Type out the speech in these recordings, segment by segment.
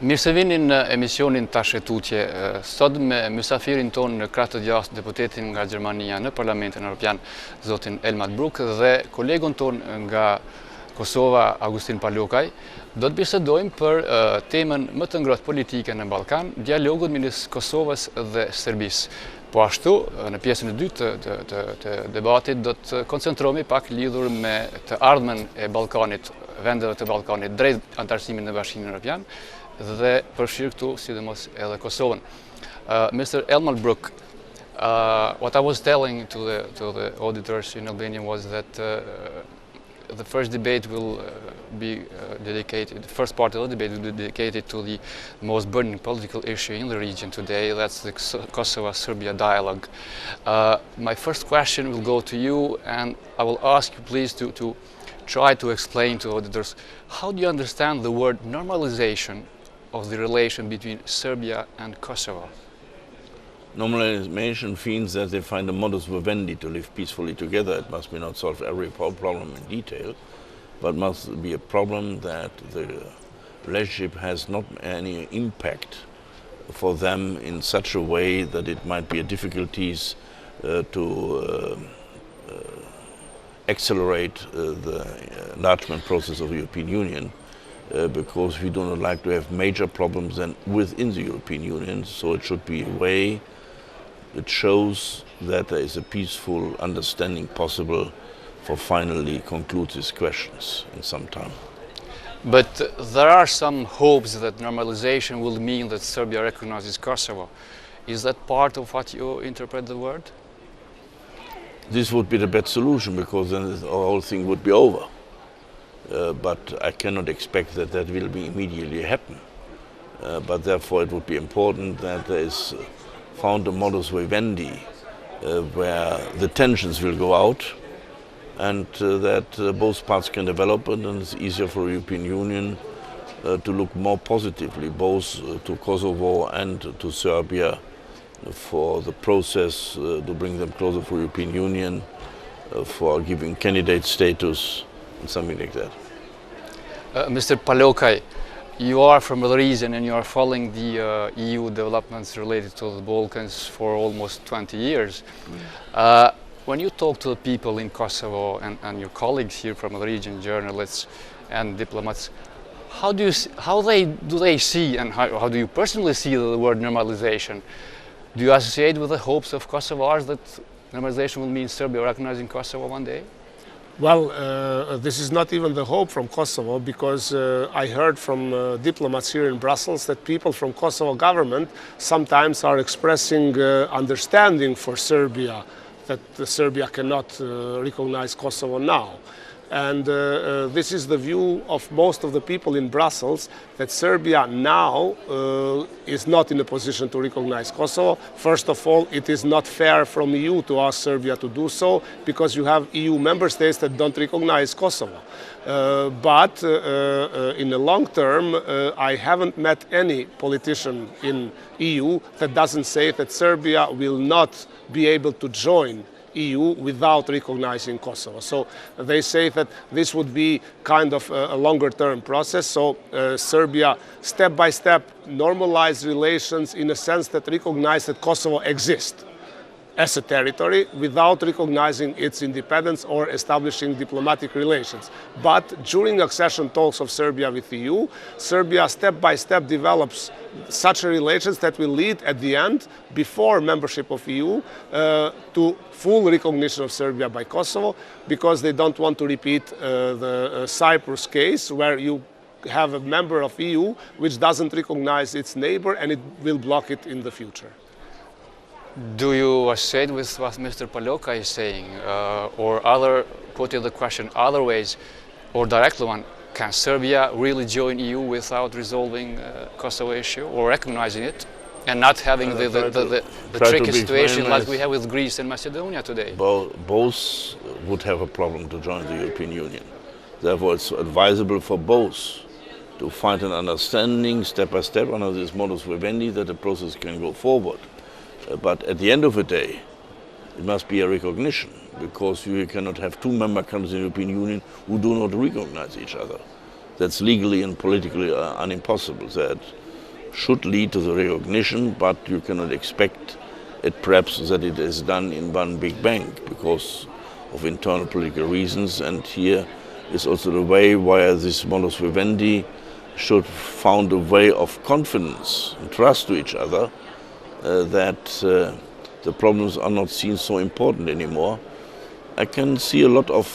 Mirë se vini në emisionin Tash e Tutje. Sot me mysafirin ton në krah të djathtë, deputetin nga Gjermania në Parlamentin Evropian, zotin Elmar Brok, dhe kolegun ton nga Kosova, Agustin Palokaj, do të bisedojmë për temën më të ngrohtë politike në Ballkan, dialogun midis Kosovës dhe Serbisë. Po ashtu, në pjesën e dytë të debatit do të koncentrohemi pak lidhur me të ardhmen e Ballkanit, vendeve të Ballkanit drejt antarësimit në Bashkimin Evropian, dhe përfshirë këtu sidomos edhe Kosovën. Mr. Elmar Brok, what I was telling to the auditors in Albania was that the first debate will be dedicated, the first part of the debate will be dedicated to the most burning political issue in the region today, that's the Kosovo-Serbia dialogue. My first question will go to you, and I will ask you please to try to explain to auditors, how do you understand the word normalization of the relation between Serbia and Kosovo? Normalization means that they find a modus vivendi to live peacefully together. It must be not solve every problem in detail, but must be a problem that the relationship has not any impact for them in such a way that it might be difficulties to accelerate the enlargement process of the European Union. Because we do not like to have major problems then within the European Union, so it should be a way that shows that there is a peaceful understanding possible for finally conclude these questions in some time. But there are some hopes that normalization will mean that Serbia recognizes Kosovo. Is that part of what you interpret the word? This would be the best solution, because then the whole thing would be over. But I cannot expect that that will be immediately happen. But therefore it would be important that there is found a modus vivendi where the tensions will go out, and that both parts can develop, and then it's easier for the European Union to look more positively both to Kosovo and to Serbia for the process to bring them closer to the European Union, for giving candidate status, something like that. Mr. Palokaj, you are from the region and you are following the EU developments related to the Balkans for almost 20 years. When you talk to the people in Kosovo and your colleagues here from the region, journalists and diplomats, how do they see, and how do you personally see the word normalization? Do you associate with the hopes of Kosovars that normalization will mean Serbia recognizing Kosovo one day? Well, this is not even the hope from Kosovo, because I heard from diplomats here in Brussels that people from Kosovo government sometimes are expressing understanding for Serbia, that Serbia cannot recognize Kosovo now. And this is the view of most of the people in Brussels, that Serbia now is not in a position to recognize Kosovo. First of all, it is not fair from the EU to ask Serbia to do so, because you have EU member states that don't recognize Kosovo. But in the long term, I haven't met any politician in EU that doesn't say that Serbia will not be able to join EU without recognizing Kosovo. So they say that this would be kind of a longer term process. So Serbia step by step normalize relations in a sense that recognize that Kosovo exists as a territory without recognizing its independence or establishing diplomatic relations. But during accession talks of Serbia with the EU, Serbia step by step develops such relations that will lead at the end, before membership of EU, to full recognition of Serbia by Kosovo, because they don't want to repeat the Cyprus case, where you have a member of EU which doesn't recognize its neighbor, and it will block it in the future. Do you associate with what Mr. Palokaj is saying, or other, putting the question other ways, or directly one, can Serbia really join EU without resolving Kosovo issue or recognizing it, and not having the tricky situation like we have with Greece and Macedonia today? Both would have a problem to join the European Union. Therefore, it's advisable for both to find an understanding step by step under this modus vivendi that the process can go forward. But at the end of the day, it must be a recognition, because you cannot have two member countries in the European Union who do not recognize each other. That's legally and politically impossible. That should lead to the recognition, but you cannot expect it perhaps that it is done in one big bang because of internal political reasons. And here is also the way why this modus vivendi should found a way of confidence and trust to each other that the problems are not seen so important anymore. I can see a lot of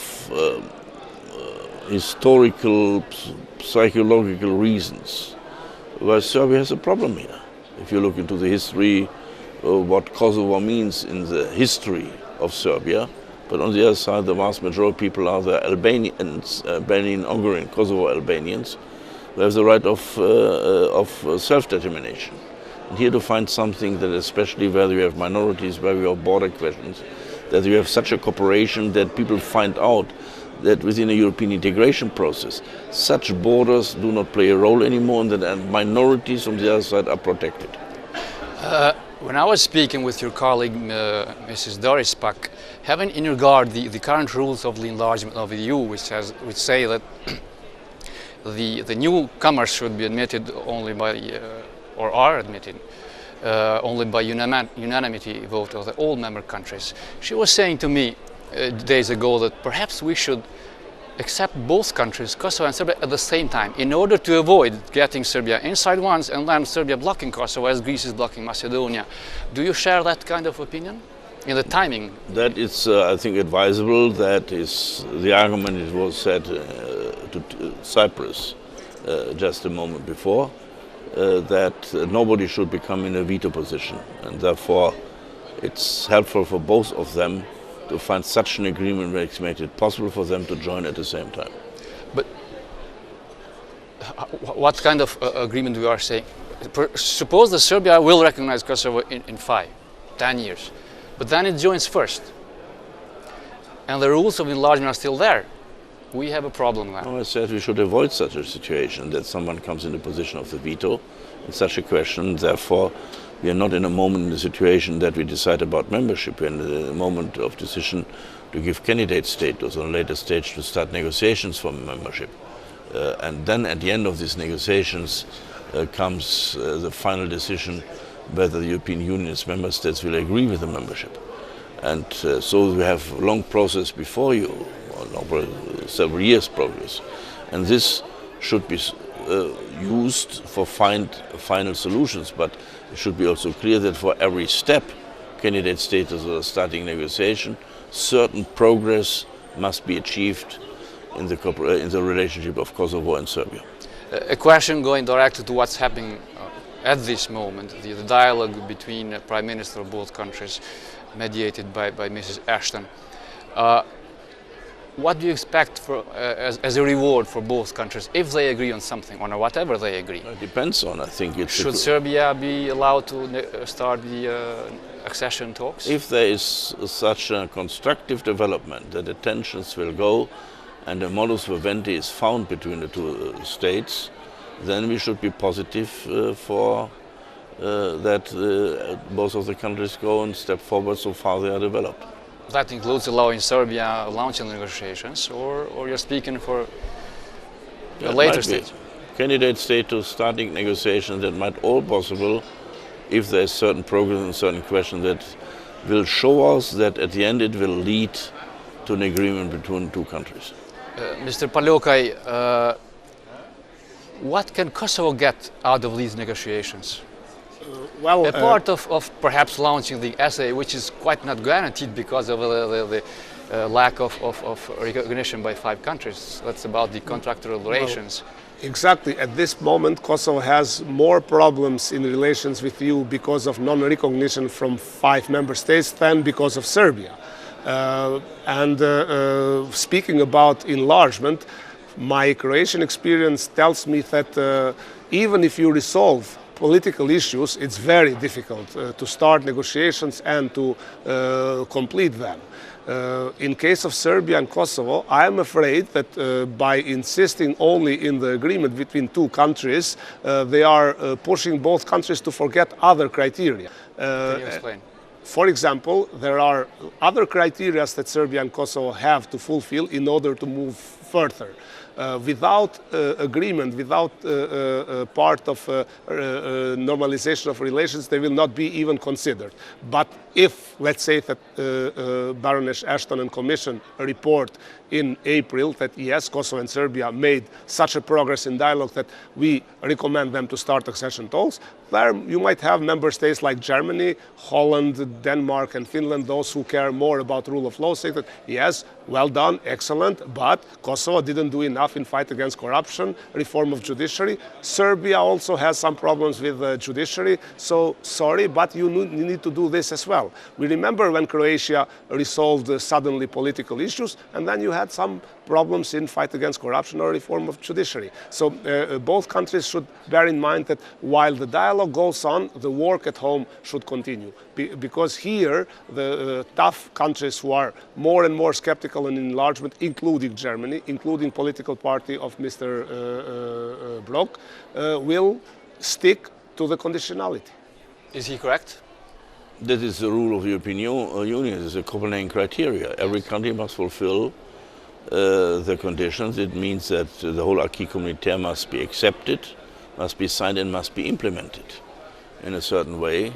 historical, psychological reasons why Serbia has a problem here. If you look into the history of what Kosovo means in the history of Serbia, but on the other side, the vast majority of people are the Albanians, Albanian, Hungarian, Kosovo Albanians, who have the right of self-determination. And here to find something that, especially where you have minorities, where you have border questions, that you have such a cooperation that people find out that within a European integration process, such borders do not play a role anymore, and that minorities on the other side are protected. When I was speaking with your colleague, Mrs. Doris Pack, having in regard the current rules of the enlargement of the EU, which say that the newcomers should be admitted only by, or are admitted only by unanimity vote of the all member countries. She was saying to me days ago that perhaps we should accept both countries, Kosovo and Serbia, at the same time, in order to avoid getting Serbia inside once and then Serbia blocking Kosovo as Greece is blocking Macedonia. Do you share that kind of opinion in the timing? That is, I think, advisable. That is the argument it was said to Cyprus just a moment before, that nobody should become in a veto position, and therefore it's helpful for both of them to find such an agreement which makes it possible for them to join at the same time. But what kind of agreement we are saying? Suppose that Serbia will recognize Kosovo in 5, 10 years, but then it joins first, and the rules of enlargement are still there. We have a problem now. No, I said we should avoid such a situation, that someone comes in the position of the veto in such a question. Therefore, we are not in a moment in the situation that we decide about membership. We are in a moment of decision to give candidate status, on a later stage to start negotiations for membership. And then at the end of these negotiations comes the final decision whether the European Union's member states will agree with the membership. And so we have a long process before you, over several years progress. And this should be used for final solutions, but it should be also clear that for every step, candidate status or starting negotiation, certain progress must be achieved in the relationship of Kosovo and Serbia. A question going directly to what's happening at this moment, the dialogue between Prime Minister of both countries, mediated by Mrs. Ashton. What do you expect for, as a reward for both countries if they agree on something, on whatever they agree? It depends on, I think. Should Serbia be allowed to start the accession talks? If there is such a constructive development that the tensions will go and a modus vivendi is found between the two states, then we should be positive for that both of the countries go and step forward so far they are developed. That includes allowing Serbia launching negotiations, or you're speaking for a later stage? Candidate status, starting negotiations, that might all possible if there is certain progress in certain questions that will show us that at the end it will lead to an agreement between two countries. Mr. Paljokaj, what can Kosovo get out of these negotiations? Well, a part of perhaps launching the essay, which is quite not guaranteed because of the lack of recognition by 5 countries. That's about the contractual relations. Well, exactly. At this moment, Kosovo has more problems in relations with EU because of non-recognition from 5 member states than because of Serbia. Speaking about enlargement, my Croatian experience tells me that even if you resolve political issues, it's very difficult to start negotiations and to complete them. In case of Serbia and Kosovo, I am afraid that by insisting only in the agreement between 2 countries, they are pushing both countries to forget other criteria. Can you explain? For example, there are other criteria that Serbia and Kosovo have to fulfill in order to move further. Without agreement, without part of normalization of relations, they will not be even considered. But if, let's say, that Baroness Ashton and Commission report in April that yes, Kosovo and Serbia made such a progress in dialogue that we recommend them to start accession talks, there you might have member states like Germany, Holland, Denmark and Finland, those who care more about rule of law, say that yes, well done, excellent, but Kosovo didn't do enough in fight against corruption, reform of judiciary. Serbia also has some problems with the judiciary, so sorry, but you need to do this as well. We remember when Croatia resolved suddenly political issues, and then you had some problems in fight against corruption or reform of judiciary. So both countries should bear in mind that while the dialogue goes on, the work at home should continue. Because here, the tough countries who are more and more skeptical in enlargement, including Germany, including political party of Mr. Brok, will stick to the conditionality. Is he correct? That is the rule of the European Union. It is a Copenhagen criteria. Every country must fulfill the conditions. It means that the whole acquis communautaire must be accepted, must be signed and must be implemented in a certain way.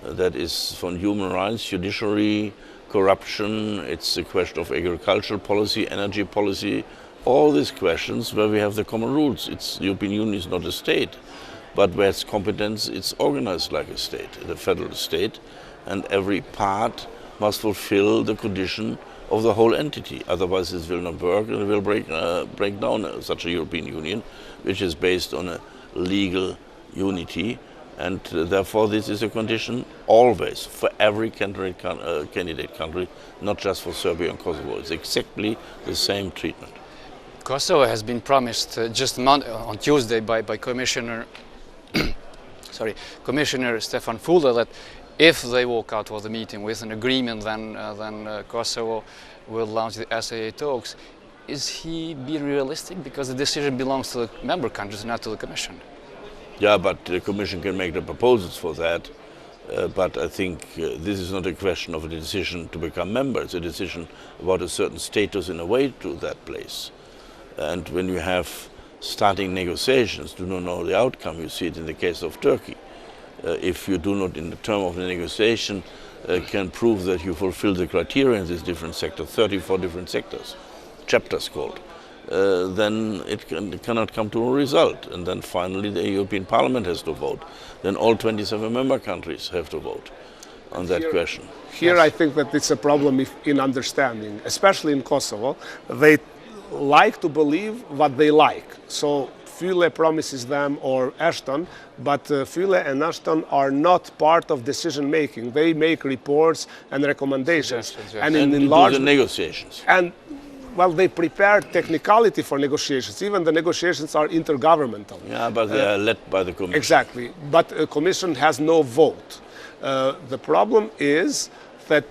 That is from human rights, judiciary, corruption, it's a question of agricultural policy, energy policy, all these questions where we have the common rules. The European Union is not a state, but where it's competence, it's organized like a state, the federal state, and every part must fulfill the condition of the whole entity. Otherwise this will not work and it will break down such a European Union, which is based on a legal unity. And therefore this is a condition always for every candidate country, not just for Serbia and Kosovo. It's exactly the same treatment. Kosovo has been promised just on Tuesday by Commissioner Commissioner Stefan Füle that if they walk out of the meeting with an agreement, then Kosovo will launch the SAA talks. Is he being realistic? Because the decision belongs to the member countries, not to the Commission. Yeah, but the Commission can make the proposals for that. But I think this is not a question of a decision to become members, a decision about a certain status in a way to that place. And when you have starting negotiations, do not know the outcome, you see it in the case of Turkey. If you do not, in the term of the negotiation, can prove that you fulfill the criteria in these different sectors, 34 different sectors, chapters called, then it cannot come to a result. And then finally the European Parliament has to vote. Then all 27 member countries have to vote on that question. Here I think that it's a problem in understanding, especially in Kosovo. They like to believe what they like. So Füle promises them, or Ashton, but Füle and Ashton are not part of decision making. They make reports and recommendations. And in the negotiations. And well, they prepare technicality for negotiations. Even the negotiations are intergovernmental. Yeah, but they are led by the Commission. Exactly. But the Commission has no vote. The problem is that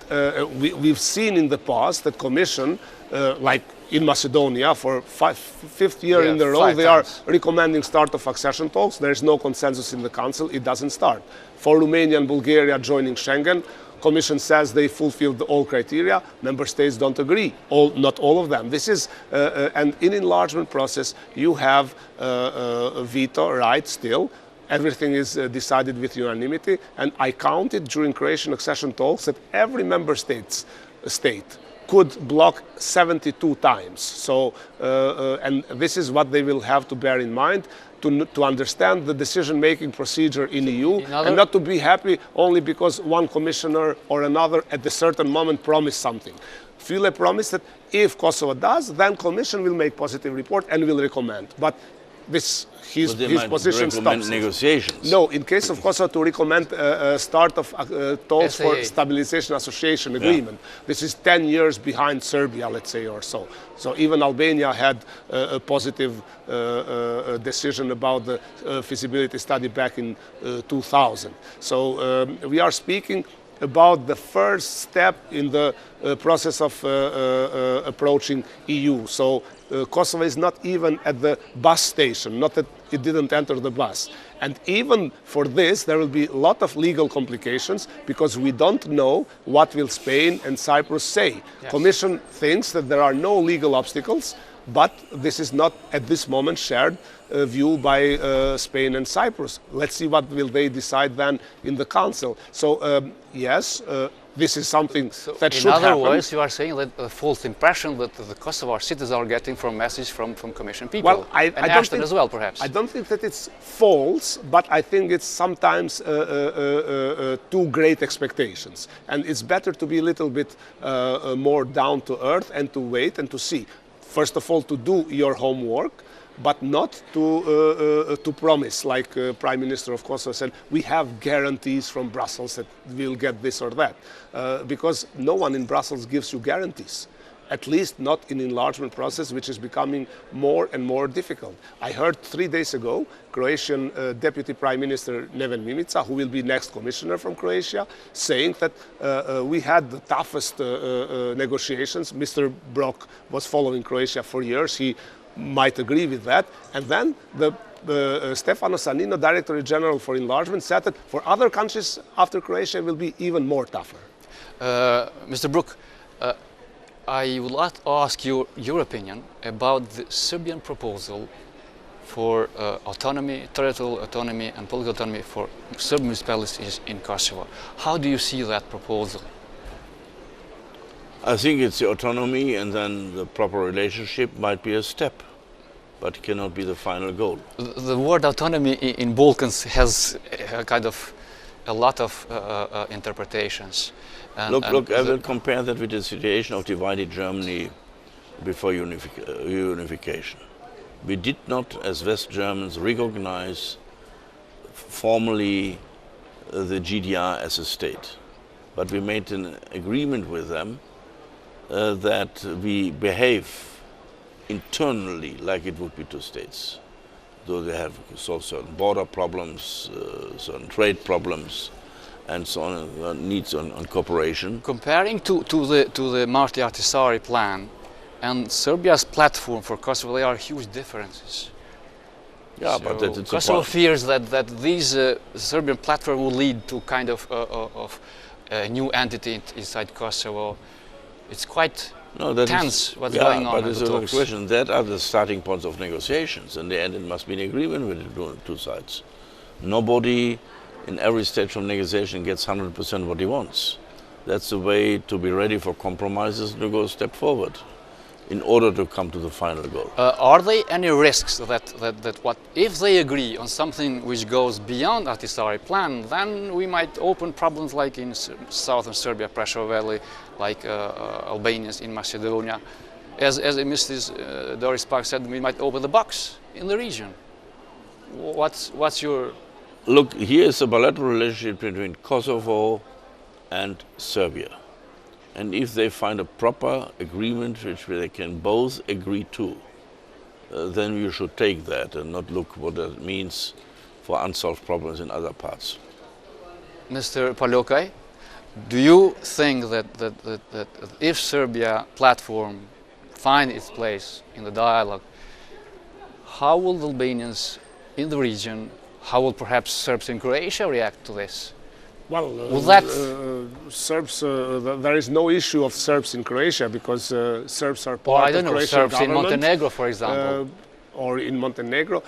we've seen in the past that Commission, like in Macedonia, for fifth year in a row, they are recommending start of accession talks. There is no consensus in the Council. It doesn't start. For Romania and Bulgaria joining Schengen, Commission says they fulfilled all criteria. Member states don't agree. Not all of them. This is, and in enlargement process, you have a veto right still. Everything is decided with unanimity. And I counted during Croatian accession talks that every member state could block 72 times. So, and this is what they will have to bear in mind to understand the decision-making procedure in EU and not to be happy only because one commissioner or another at a certain moment promised something. Füle promised that if Kosovo does, then Commission will make positive report and will recommend. But his position stops. Negotiations. No, in case of Kosovo, to recommend start of talks for stabilization association agreement. Yeah. This is 10 years behind Serbia, let's say, or so. So even Albania had a positive decision about the feasibility study back in 2000. So we are speaking about the first step in the process of approaching EU. So Kosovo is not even at the bus station, not that it didn't enter the bus. And even for this, there will be a lot of legal complications because we don't know what will Spain and Cyprus say. Yes. Commission thinks that there are no legal obstacles. but this is not at this moment shared view by Spain and Cyprus. Let's see what will they decide then in the Council. So yes, this is something that should happen. In other words, you are saying that the false impression that the Kosovar citizens are getting from message from Commission people, well, and Ashton as well, perhaps. I don't think that it's false, but I think it's sometimes too great expectations. And it's better to be a little bit more down to earth and to wait and to see. First of all, to do your homework, but not to promise, like Prime Minister of Kosovo said, we have guarantees from Brussels that we'll get this or that. Because no one in Brussels gives you guarantees, at least not in enlargement process, which is becoming more and more difficult. I heard 3 days ago, Croatian Deputy Prime Minister Neven Mimica, who will be next commissioner from Croatia, saying that we had the toughest negotiations. Mr. Brok was following Croatia for years. He might agree with that. And then Stefano Sannino, Director General for Enlargement, said that for other countries after Croatia it will be even more tougher. Mr. Brok, I would like to ask you your opinion about the Serbian proposal for autonomy, territorial autonomy and political autonomy for Serb municipalities in Kosovo. How do you see that proposal? I think it's the autonomy, and then the proper relationship might be a step, but cannot be the final goal. The word autonomy in Balkans has kind of a lot of interpretations. And look, I will compare that with the situation of divided Germany before unification. We did not, as West Germans, recognize formally the GDR as a state, but we made an agreement with them that we behave internally like it would be two states. Though they have solved certain border problems, certain trade problems, and so on, needs on cooperation. Comparing to the Marti Ahtisaari plan and Serbia's platform for Kosovo, there are huge differences. Yeah, so but that's a Kosovo fears that these Serbian platform will lead to kind of a new entity inside Kosovo. It's quite tense what's going on. But it's a question. That are the starting points of negotiations. In the end, it must be an agreement with the two sides. Nobody in every stage of negotiation gets 100% what he wants. That's the way to be ready for compromises and to go a step forward in order to come to the final goal. Are there any risks that what if they agree on something which goes beyond Ahtisaari plan, then we might open problems like in southern Serbia, Prešov Valley, like Albanians in Macedonia. As Mrs. Doris Park said, we might open the box in the region. What's your... Look, here is a bilateral relationship between Kosovo and Serbia. And if they find a proper agreement which they can both agree to, then you should take that and not look what that means for unsolved problems in other parts. Mr. Paljokai, do you think that if Serbia platform find its place in the dialogue, how will the Albanians in the region, how will perhaps Serbs in Croatia react to this? Well, Serbs, there is no issue of Serbs in Croatia because Serbs are part of the Croatian Serbs government. in Montenegro, for example. Or in Montenegro.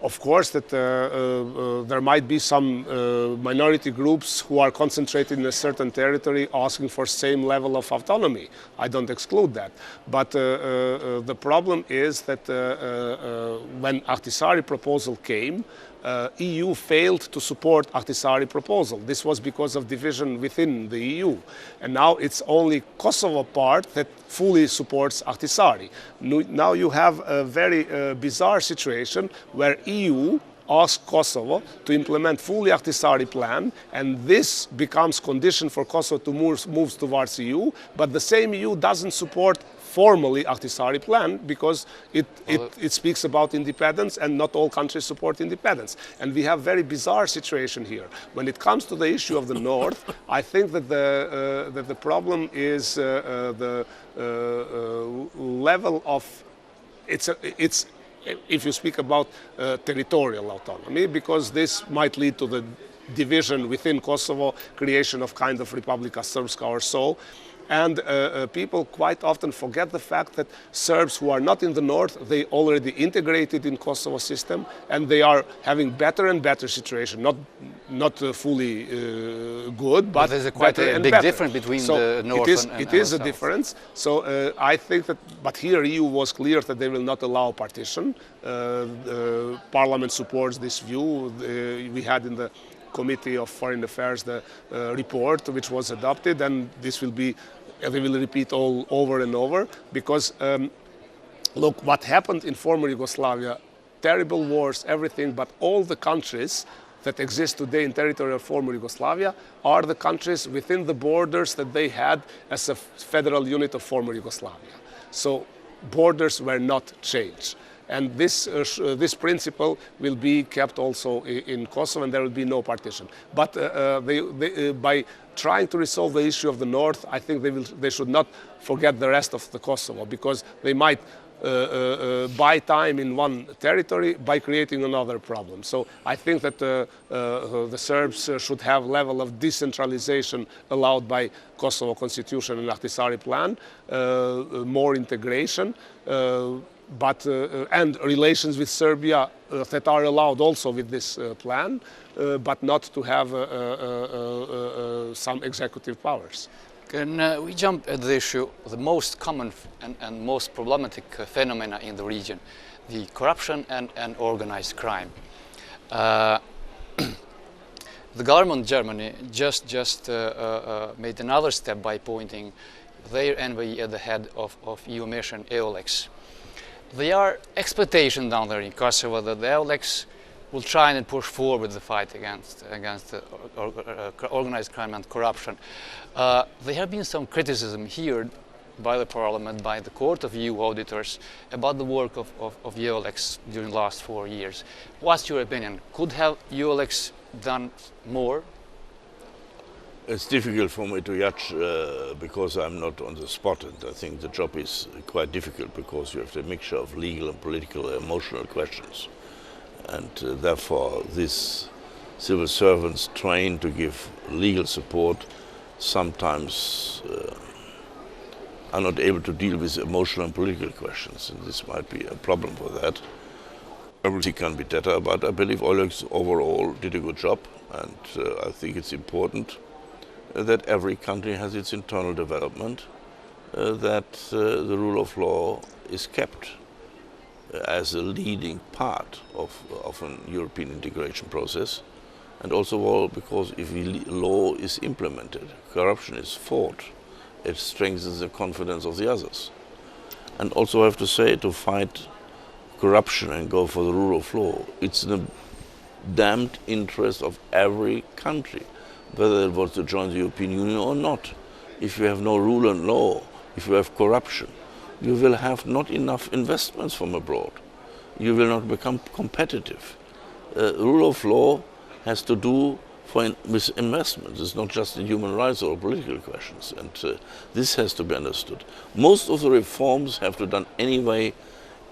Of course, that there might be some minority groups who are concentrated in a certain territory asking for same level of autonomy. I don't exclude that. But the problem is that when Ahtisaari proposal came, EU failed to support Ahtisaari proposal. This was because of division within the EU. And now it's only Kosovo part that fully supports Ahtisaari. Now you have a very bizarre situation where EU asked Kosovo to implement fully Ahtisaari plan, and this becomes condition for Kosovo to move towards EU, but the same EU doesn't support formally Ahtisaari plan because it speaks about independence and not all countries support independence. And we have very bizarre situation here. When it comes to the issue of the North, I think that the problem is the level of, if you speak about territorial autonomy, because this might lead to the division within Kosovo, creation of kind of Republika Srpska or so. And people quite often forget the fact that Serbs who are not in the north, they already integrated in Kosovo system, and they are having better and better situation. Not fully good, but there's quite a big difference between the north and it is the a south. difference. So I think that, but here EU was clear that they will not allow partition. Parliament supports this view. We had in the Committee of Foreign Affairs the report which was adopted, and this will be, they will repeat all over and over, because look what happened in former Yugoslavia, terrible wars, everything, but all the countries that exist today in territory of former Yugoslavia are the countries within the borders that they had as a federal unit of former Yugoslavia. So borders were not changed. And this principle will be kept also in Kosovo, and there will be no partition. But by trying to resolve the issue of the north, I think they should not forget the rest of the Kosovo, because they might buy time in one territory by creating another problem. So I think that the Serbs should have level of decentralization allowed by Kosovo Constitution and Ahtisaari Plan, more integration, and relations with Serbia that are allowed also with this plan, but not to have some executive powers. Can we jump at the issue, the most common and most problematic phenomena in the region, the corruption and organized crime. The government of Germany just made another step by appointing their envoy at the head of EU mission EULEX. There are expectations down there in Kosovo that the EULEX will try and push forward the fight against organized crime and corruption. There have been some criticism here by the Parliament, by the Court of EU auditors, about the work of EULEX during the last 4 years. What's your opinion? Could have EULEX done more? It's difficult for me to judge because I'm not on the spot, and I think the job is quite difficult because you have the mixture of legal and political and emotional questions. And therefore these civil servants trained to give legal support sometimes are not able to deal with emotional and political questions, and this might be a problem for that. Everything can be better, but I believe EULEX overall did a good job, and I think it's important that every country has its internal development, that the rule of law is kept as a leading part of an European integration process, and also because if law is implemented, corruption is fought, it strengthens the confidence of the others. And also I have to say, to fight corruption and go for the rule of law, it's in the damned interest of every country, whether it wants to join the European Union or not. If you have no rule and law, if you have corruption, you will have not enough investments from abroad. You will not become competitive. Rule of law has to do with investments. It's not just in human rights or political questions, and this has to be understood. Most of the reforms have to be done anyway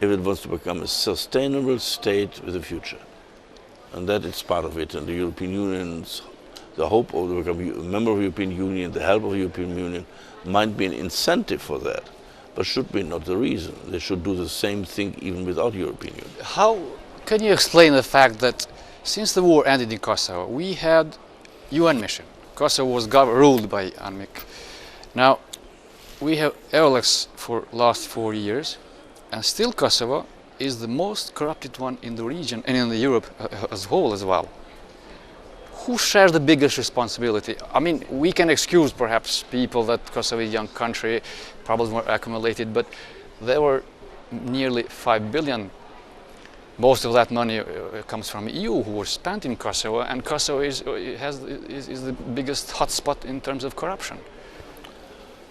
if it wants to become a sustainable state with a future. And that is part of it, and the European Union's the hope of becoming a member of the European Union, the help of the European Union, might be an incentive for that, but should be not the reason. They should do the same thing even without the European Union. How can you explain the fact that since the war ended in Kosovo, we had UN mission. Kosovo was ruled by UNMIK. Now, we have EULEX for last 4 years, and still Kosovo is the most corrupted one in the region and in Europe as a whole as well. Who shares the biggest responsibility? I mean, we can excuse perhaps people that Kosovo is a young country, problems were accumulated, but there were nearly 5 billion. Most of that money comes from EU, who was spent in Kosovo, and Kosovo is the biggest hotspot in terms of corruption.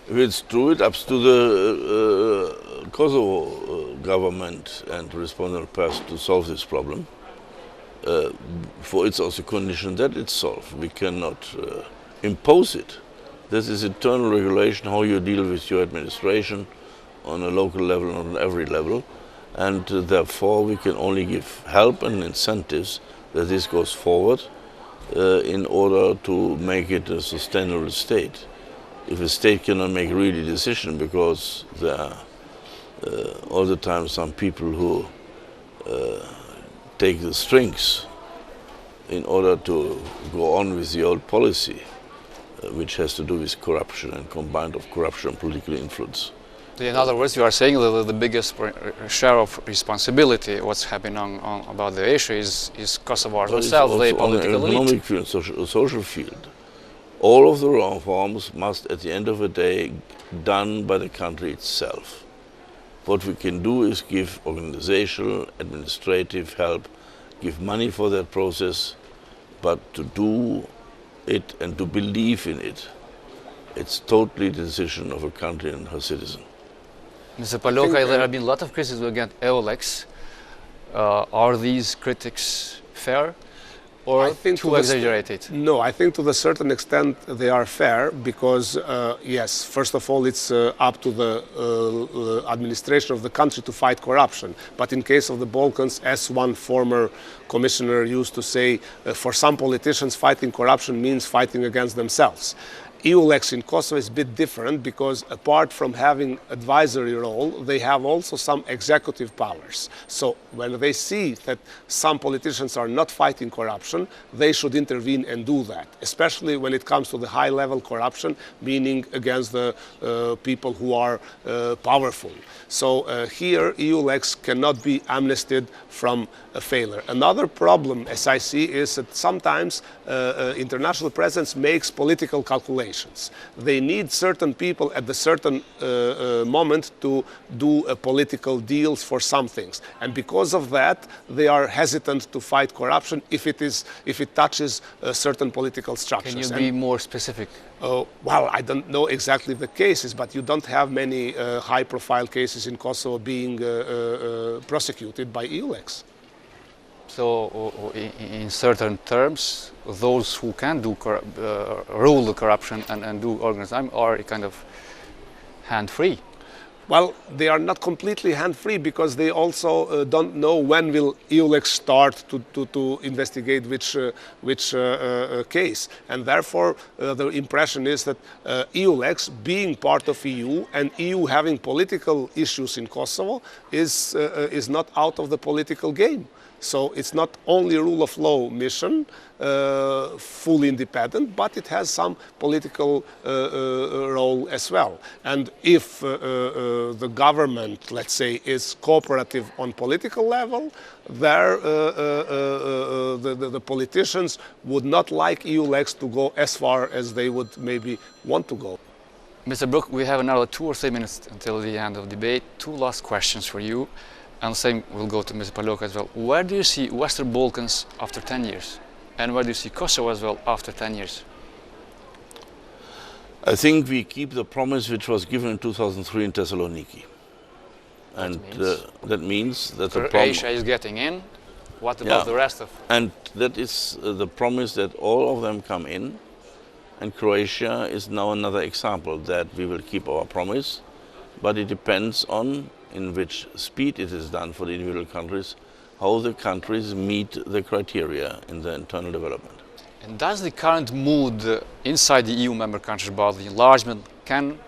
If it's true, it's up to the Kosovo government and responsible person to solve this problem. For it's also a condition that it's solved. We cannot impose it. This is internal regulation, how you deal with your administration on a local level, not on every level. And therefore we can only give help and incentives that this goes forward in order to make it a sustainable state. if a state cannot make really decision because there are all the time some people who take the strings in order to go on with the old policy, which has to do with corruption and combined of corruption and political influence. In other words, you are saying that the biggest share of responsibility, what's happening about the issue, is Kosovo themselves, the political elite. On the economic field, social field, all of the reforms must, at the end of the day, done by the country itself. What we can do is give organizational, administrative help, give money for that process, but to do it and to believe in it, it's totally the decision of a country and her citizen. Mr. Palokaj, there have been a lot of criticism against EULEX. Are these critics fair or too exaggerated? No, I think to a certain extent they are fair because, yes, first of all, it's up to the administration of the country to fight corruption. But in case of the Balkans, as one former commissioner used to say, for some politicians, fighting corruption means fighting against themselves. EULEX in Kosovo is a bit different because apart from having advisory role, they have also some executive powers. So when they see that some politicians are not fighting corruption, they should intervene and do that, especially when it comes to the high-level corruption, meaning against the people who are powerful. So here EULEX cannot be amnestied from a failure. Another problem, as I see, is that sometimes international presence makes political calculations. They need certain people at a certain moment to do political deals for some things. And because of that, they are hesitant to fight corruption if it touches certain political structures. Can you be more specific? Well, I don't know exactly the cases, but you don't have many high-profile cases in Kosovo being prosecuted by EULEX. So, in certain terms, those who can do rule the corruption and do organized crime are kind of hand-free. Well, they are not completely hand-free because they also don't know when will EULEX start to investigate which case. And therefore, the impression is that EULEX, being part of EU and EU having political issues in Kosovo, is not out of the political game. So it's not only a rule of law mission, fully independent, but it has some political role as well. And if the government, let's say, is cooperative on political level, there the politicians would not like EULEX to go as far as they would maybe want to go. Mr. Brook, we have another 2 or 3 minutes until the end of the debate. 2 last questions for you. And same will go to Mr. Palokaj as well. Where do you see Western Balkans after 10 years? And where do you see Kosovo as well after 10 years? I think we keep the promise which was given in 2003 in Thessaloniki. And that means that the Croatia is getting in. What about the rest of? And that is the promise that all of them come in. And Croatia is now another example that we will keep our promise. But it depends on in which speed it is done for the individual countries, how the countries meet the criteria in the internal development. And does the current mood inside the EU member countries about the enlargement can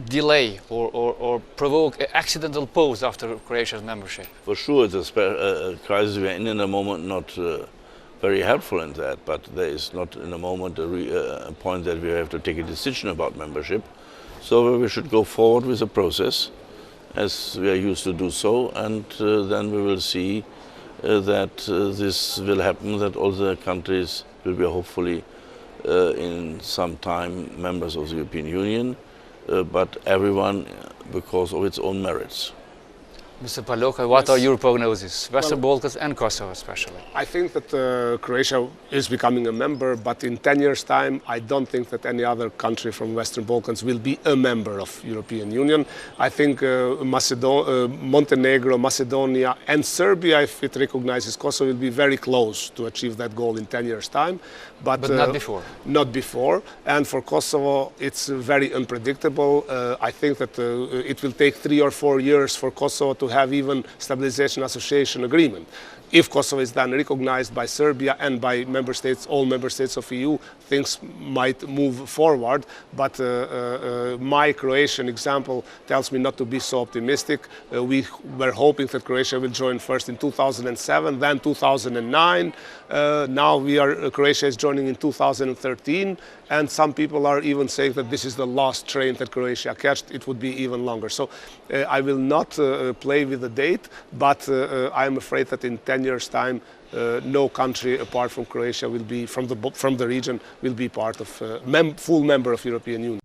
delay or provoke an accidental pause after Croatia's membership? For sure, it's a crisis we are in a moment not very helpful in that, but there is not in a moment a point that we have to take a decision about membership. So we should go forward with the process as we are used to do so, and then we will see that this will happen, that all the countries will be hopefully in some time members of the European Union, but everyone because of its own merits. Mr. Palokaj, what are your prognoses? Western Balkans and Kosovo especially. I think that Croatia is becoming a member, but in 10 years' time, I don't think that any other country from Western Balkans will be a member of European Union. I think Montenegro, Macedonia and Serbia, if it recognizes Kosovo, will be very close to achieve that goal in 10 years' time. But not before. Not before. And for Kosovo, it's very unpredictable. I think that it will take 3 or 4 years for Kosovo to have even stabilization association agreement. if Kosovo is then recognized by Serbia and by member states, all member states of EU, things might move forward. But my Croatian example tells me not to be so optimistic. We were hoping that Croatia will join first in 2007, then 2009. Now Croatia is joining in 2013, and some people are even saying that this is the last train that Croatia catched. It would be even longer. So I will not play with the date, but I am afraid that in 10 years' time, no country apart from Croatia will be, from the region, will be part of, full member of European Union.